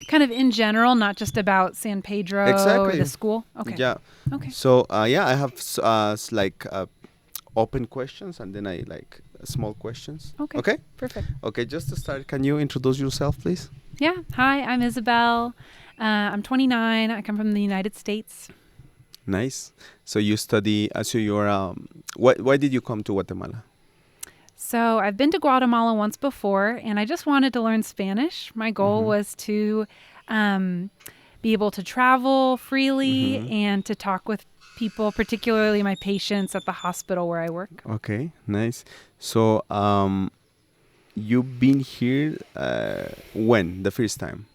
kind of in general, not just about San Pedro or Exactly. the school? Okay. Yeah. Okay. So yeah, I have open questions and then I like small questions. Okay. Okay. Perfect. Okay. Just to start, can you introduce yourself, please? Yeah. Hi, I'm Isabel. I'm 29. I come from the United States. Nice. So you study. So you're. Why did you come to Guatemala? So I've been to Guatemala once before, and I just wanted to learn Spanish. My goal was to be able to travel freely and to talk with people, particularly my patients at the hospital where I work. Okay. Nice. So you've been here when the first time?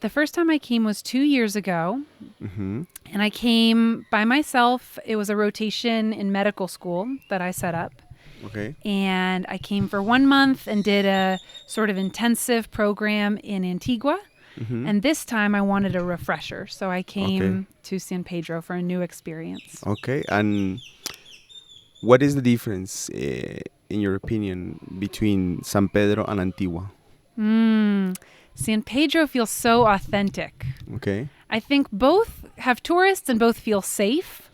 The first time I came was 2 years ago, Mm-hmm. and I came by myself. It was a rotation in medical school that I set up. Okay. And I came for 1 month and did a sort of intensive program in Antigua. Mm-hmm. And this time I wanted a refresher. So I came Okay. to San Pedro for a new experience. Okay. And what is the difference, in your opinion, between San Pedro and Antigua? San Pedro feels so authentic. Okay. I think both have tourists and both feel safe.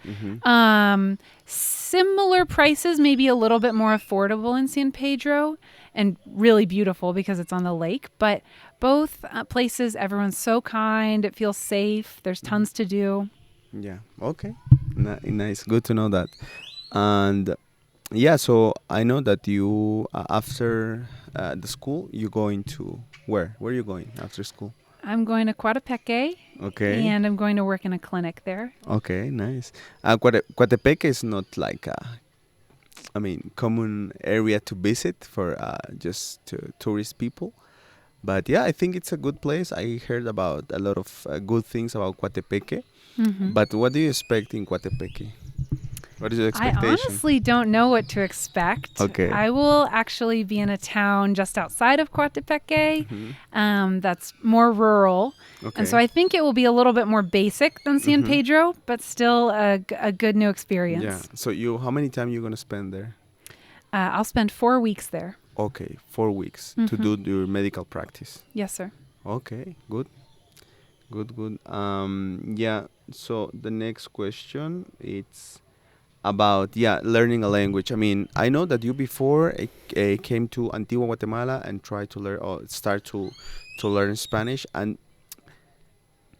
Similar prices, maybe a little bit more affordable in San Pedro and really beautiful because it's on the lake. But both places, everyone's so kind. It feels safe. There's tons to do. Yeah. Okay. Nice. Good to know that. And yeah, so I know that you after the school, you're going to where? Where are you going after school? I'm going to Coatepeque, Okay. and I'm going to work in a clinic there. Okay. Nice. Coatepeque is not like common area to visit for just tourist people. But yeah, I think it's a good place. I heard about a lot of good things about Coatepeque. But what do you expect in Coatepeque? What is your I expectation? honestly don't know what to expect. Okay. I will actually be in a town just outside of Coatepeque that's more rural. Okay. And so I think it will be a little bit more basic than San Pedro, but still a good new experience. Yeah. So how many time you gonna spend there? I'll spend 4 weeks there. Okay, 4 weeks to do your medical practice. Yes, sir. Okay, good. Good. Yeah. So the next question it's about learning a language. I mean, I know that you before came to Antigua, Guatemala, and tried to learn or start to learn Spanish. And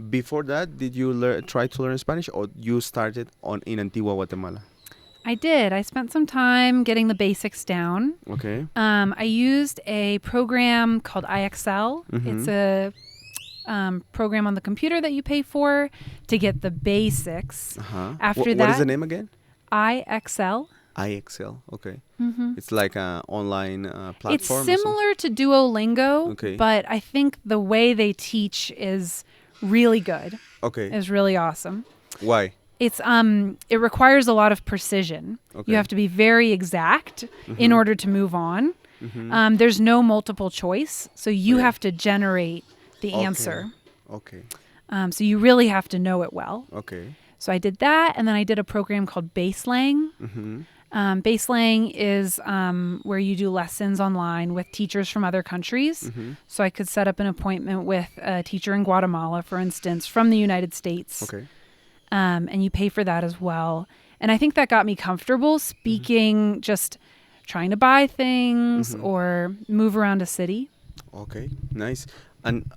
before that, did you try to learn Spanish, or you started in Antigua, Guatemala? I did. I spent some time getting the basics down. Okay. I used a program called IXL. It's a program on the computer that you pay for to get the basics. After that, what is the name again? IXL. IXL. Okay. It's like an online platform. It's similar to Duolingo, Okay. but I think the way they teach is really good. Okay. Is really awesome. Why? It's it requires a lot of precision. Okay. You have to be very exact in order to move on. There's no multiple choice, so you have to generate the answer. Okay. So you really have to know it well. Okay. So I did that, and then I did a program called Baselang. Baselang is where you do lessons online with teachers from other countries. So I could set up an appointment with a teacher in Guatemala, for instance, from the United States. Okay. And you pay for that as well. And I think that got me comfortable speaking, just trying to buy things or move around a city. Okay. Nice. And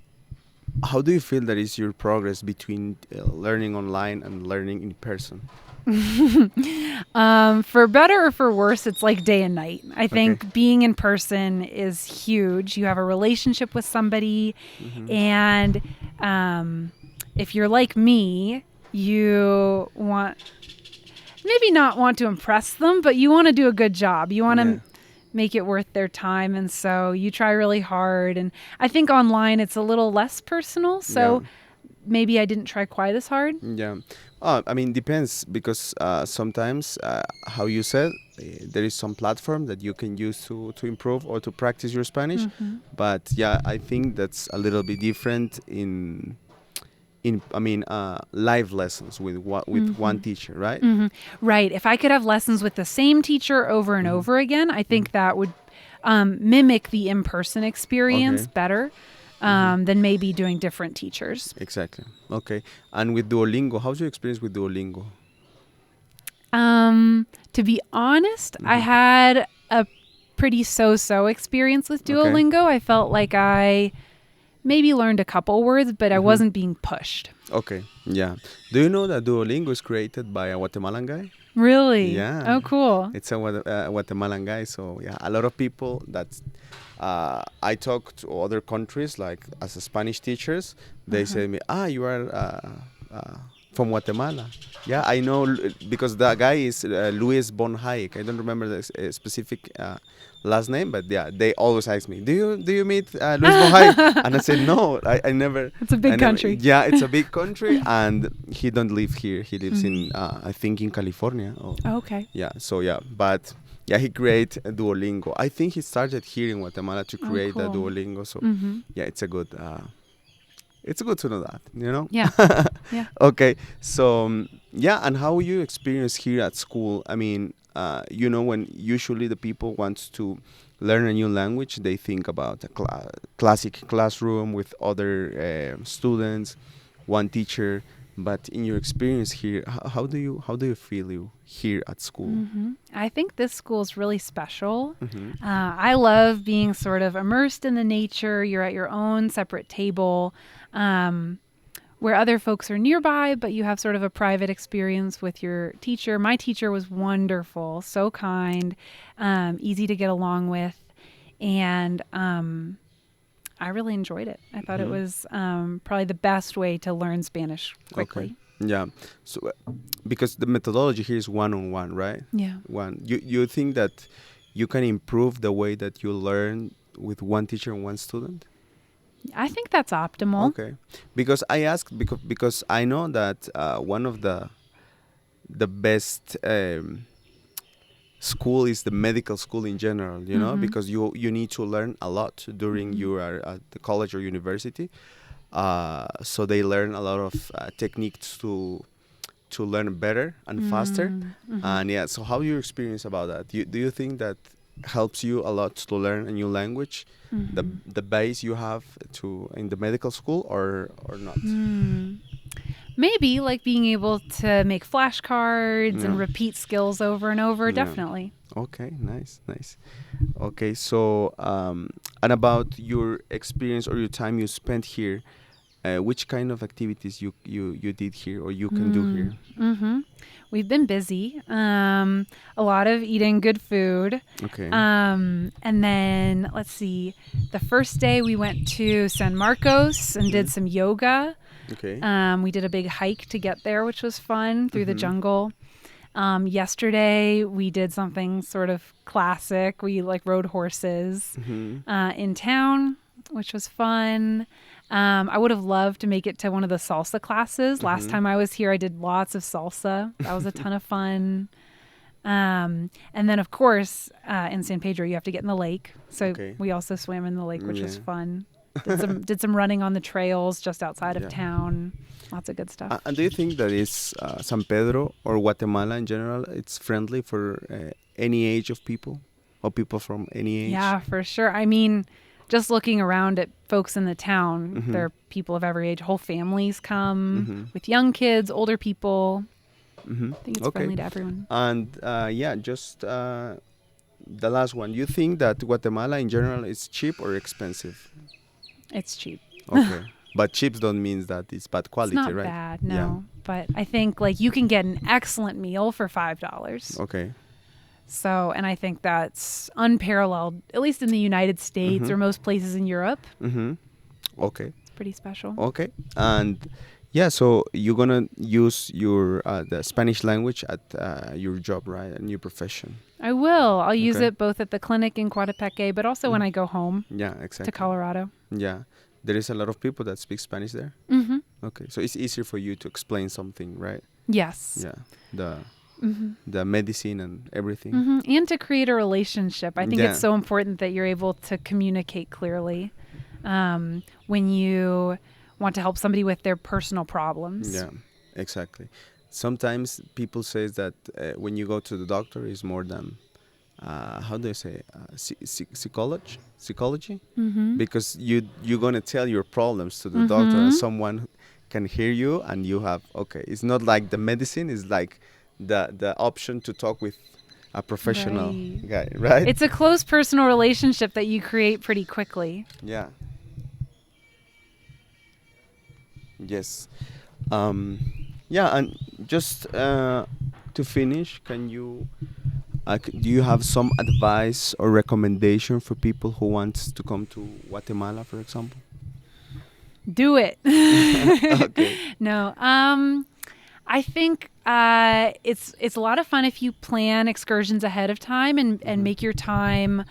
how do you feel that is your progress between learning online and learning in person? For better or for worse, it's like day and night. I think being in person is huge. You have a relationship with somebody, and if you're like me, you maybe not want to impress them, but you want to do a good job. You want to make it worth their time, and so you try really hard. And I think online it's a little less personal, so maybe I didn't try quite as hard. Yeah. I mean, depends, because sometimes, how you said, there is some platform that you can use to improve or to practice your Spanish. But yeah, I think that's a little bit different in live lessons with one teacher, right? Right. If I could have lessons with the same teacher over and over again, I think that would mimic the in-person experience better. than maybe doing different teachers. Exactly. Okay. And with Duolingo, how's your experience with Duolingo? To be honest, I had a pretty so-so experience with Okay. Duolingo. I felt like I maybe learned a couple words, but I wasn't being pushed. Okay. Yeah. Do you know that Duolingo is created by a Guatemalan guy? Really? Yeah. Oh, cool. It's a Guatemalan guy. So yeah, a lot of people that I talk to other countries, like as a Spanish teachers, they say to me, you are from Guatemala. Yeah, I know because the guy is Luis Von Hayek. I don't remember the specific last name, but yeah, they always ask me, do you meet Luis Von Hayek? And I said no, I never. It's a big country. Yeah, it's a big country, and he don't live here. He lives in I think in California. Okay. Yeah. So yeah, but. Yeah, he created Duolingo. I think he started here in Guatemala to create the cool. Duolingo. So yeah, it's good to know that, you know? Yeah. Yeah. Okay. So yeah, and how you experience here at school? I mean, when usually the people want to learn a new language, they think about a classic classroom with other students, one teacher. But in your experience here, how do you feel here at school? I think this school is really special. I love being sort of immersed in the nature. You're at your own separate table where other folks are nearby, but you have sort of a private experience with your teacher. My teacher was wonderful, so kind, easy to get along with, and I really enjoyed it. I thought it was probably the best way to learn Spanish quickly. Okay. Yeah. So because the methodology here is one-on-one, right? Yeah. You think that you can improve the way that you learn with one teacher and one student? I think that's optimal. Okay. Because I ask because I know that one of the best school is the medical school in general, you know, because you need to learn a lot during you are at the college or university. So they learn a lot of techniques to learn better and faster. And yeah, so how your experience about that? Do you think that helps you a lot to learn a new language? The base you have in the medical school or not? Maybe like being able to make flashcards and repeat skills over and over, definitely. Okay, nice. Okay, so and about your experience or your time you spent here, which kind of activities you did here or you can do here? We've been busy. A lot of eating good food. Okay. And then let's see. The first day we went to San Marcos and did some yoga. Okay. We did a big hike to get there, which was fun, through the jungle. Yesterday we did something sort of classic. We rode horses in town, which was fun. I would have loved to make it to one of the salsa classes. Last time I was here, I did lots of salsa. That was a ton of fun. And then, of course, in San Pedro, you have to get in the lake. So we also swam in the lake, which was fun. Did some running on the trails just outside of town. Lots of good stuff. And do you think that is San Pedro or Guatemala in general, it's friendly for any age of people or people from any age? Yeah, for sure. I mean, just looking around at folks in the town, there are people of every age. Whole families come with young kids, older people. I think it's friendly to everyone. And just the last one. You think that Guatemala in general is cheap or expensive? It's cheap. Okay. But cheap don't mean that it's bad quality, it's not right? Bad, no. Yeah. But I think you can get an excellent meal for $5. Okay. So, and I think that's unparalleled, at least in the United States or most places in Europe. Okay. It's pretty special. Okay. And yeah, so you're going to use your the Spanish language at your job, right? A new profession. I will. I'll use it both at the clinic in Coatepeque, but also when I go home to Colorado. Yeah. There is a lot of people that speak Spanish there? Okay. So it's easier for you to explain something, right? Yes. Yeah. The medicine and everything. And to create a relationship. I think it's so important that you're able to communicate clearly when you want to help somebody with their personal problems. Yeah, exactly. Sometimes people say that when you go to the doctor, it's more than how do I say, psychology, Mm-hmm. because you're gonna tell your problems to the doctor, and Mm-hmm. someone can hear you, and you have, okay, it's not like the medicine, it's like the option to talk with a professional Right. guy, right? It's a close personal relationship that you create pretty quickly. Yeah. Yes. um yeah, and just to finish, can you do you have some advice or recommendation for people who wants to come to Guatemala, for example? Do it. Okay. No. I think it's a lot of fun if you plan excursions ahead of time and Mhm. make your time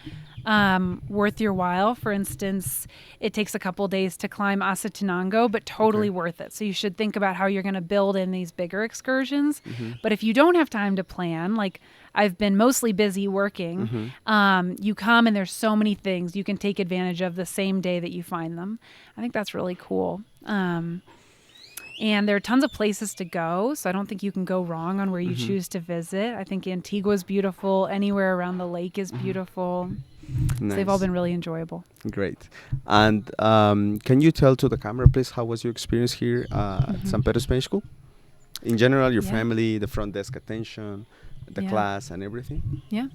worth your while. For instance, it takes a couple days to climb Asatenango, but totally Okay. worth it. So you should think about how you're going to build in these bigger excursions. Mhm. But if you don't have time to plan, like I've been mostly busy working, Mhm. you come and there's so many things you can take advantage of the same day that you find them. I think that's really cool. And there are tons of places to go, so I don't think you can go wrong on where you Mhm. choose to visit. I think Antigua is beautiful. Anywhere around the lake is beautiful. So they've all Nice. been really enjoyable. Great. And can you tell to the camera, please, how was your experience here at Mhm. San Pedro Spanish School? In general, your Yeah. family, the front desk attention, the Yeah. class, and everything. Yeah.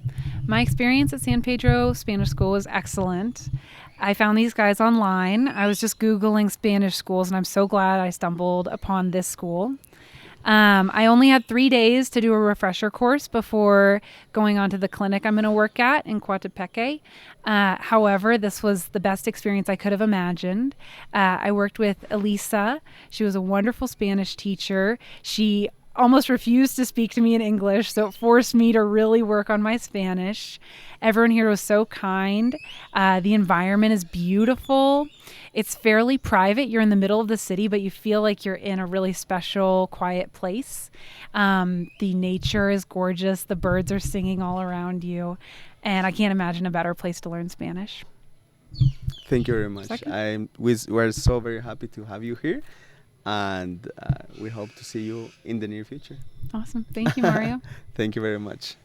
My experience at San Pedro Spanish School was excellent. I found these guys online. I was just Googling Spanish schools, and I'm so glad I stumbled upon this school. I only had 3 days to do a refresher course before going on to the clinic I'm going to work at in Coatepeque. However, this was the best experience I could have imagined. I worked with Elisa. She was a wonderful Spanish teacher. She almost refused to speak to me in English, so it forced me to really work on my Spanish. Everyone here was so kind. The environment is beautiful. It's fairly private. You're in the middle of the city, but you feel like you're in a really special, quiet place. The nature is gorgeous. The birds are singing all around you. And I can't imagine a better place to learn Spanish. Thank you very much. Second. We're so very happy to have you here, and we hope to see you in the near future. Awesome. Thank you, Mario. Thank you very much.